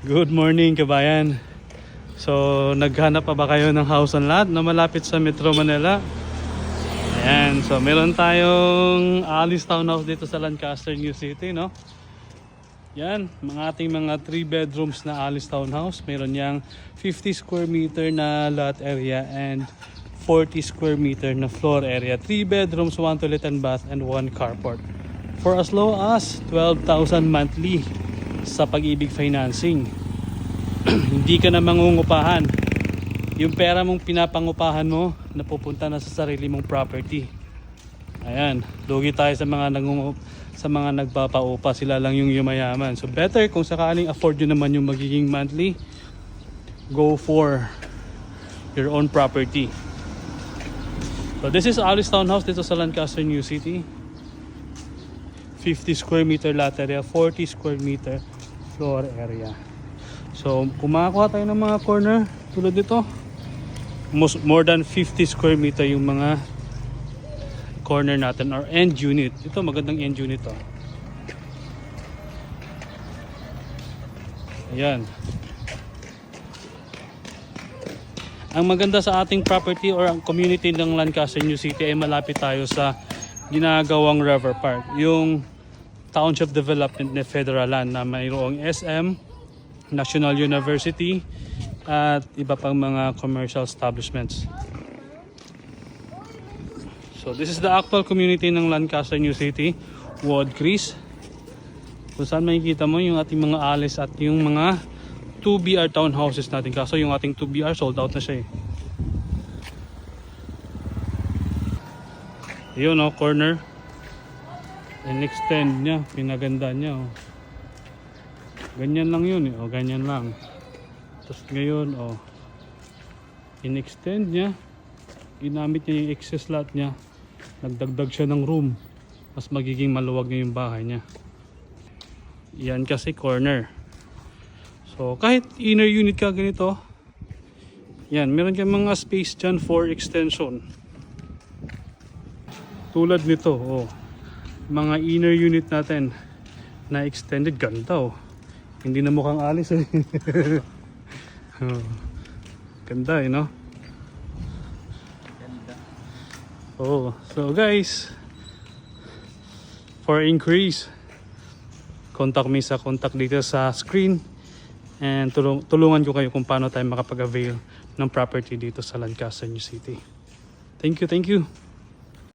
Good morning kabayan. So naghanap pa ba kayo ng house and lot na malapit sa Metro Manila? Ayan, so meron tayong Alice Townhouse dito sa Lancaster, New City, no? Yan, ating mga 3 bedrooms na Alice Townhouse. Meron yang 50 square meter na lot area and 40 square meter na floor area. 3 bedrooms, 1 toilet and bath and 1 carport. For as low as 12,000 monthly sa Pag-ibig Financing. Hindi ka na mangungupahan. Yung pera mong pinapangupahan mo napupunta na sa sarili mong property. Ayan, lugi tayo sa mga nagpapaupa, sila lang yung yumayaman. So better kung sakaling afford nyo naman yung magiging monthly, go for your own property. So this is Alice Townhouse dito sa Lancaster, New City. 50 square meter lot area, 40 square meter floor area. So kung makakuha tayo ng mga corner tulad dito, more than 50 square meter yung mga corner natin or end unit. Ito magandang end unit to. Ayan. Ang maganda sa ating property or ang community ng Lancaster, New City ay malapit tayo sa ginagawang River Park, yung Township Development na Federal Land na mayroong SM, National University at iba pang mga commercial establishments. So this is the actual community ng Lancaster, New City, Woodcrease. Kung saan makikita mo yung ating mga Alice at yung mga 2BR townhouses natin. Kaso yung ating 2BR sold out na siya eh. Yun o, corner. In-extend niya, pinaganda niya o. Ganyan lang yun eh, o ganyan lang. Tapos ngayon o, in-extend niya. Ginamit niya yung excess lot niya. Nagdagdag siya ng room. Mas magiging maluwag niya yung bahay niya. Yan kasi corner. So kahit inner unit ka ganito, yan, meron kang mga space dyan for extension. Tulad nito, oh, mga inner unit natin na extended, ganda oh. Hindi na mukhang Alice eh. Oh, ganda eh, no? Oh, so guys, for increase, contact me sa contact dito sa screen and tulungan ko kayo kung paano tayo makapag-avail ng property dito sa Lancaster, New City. Thank you, thank you.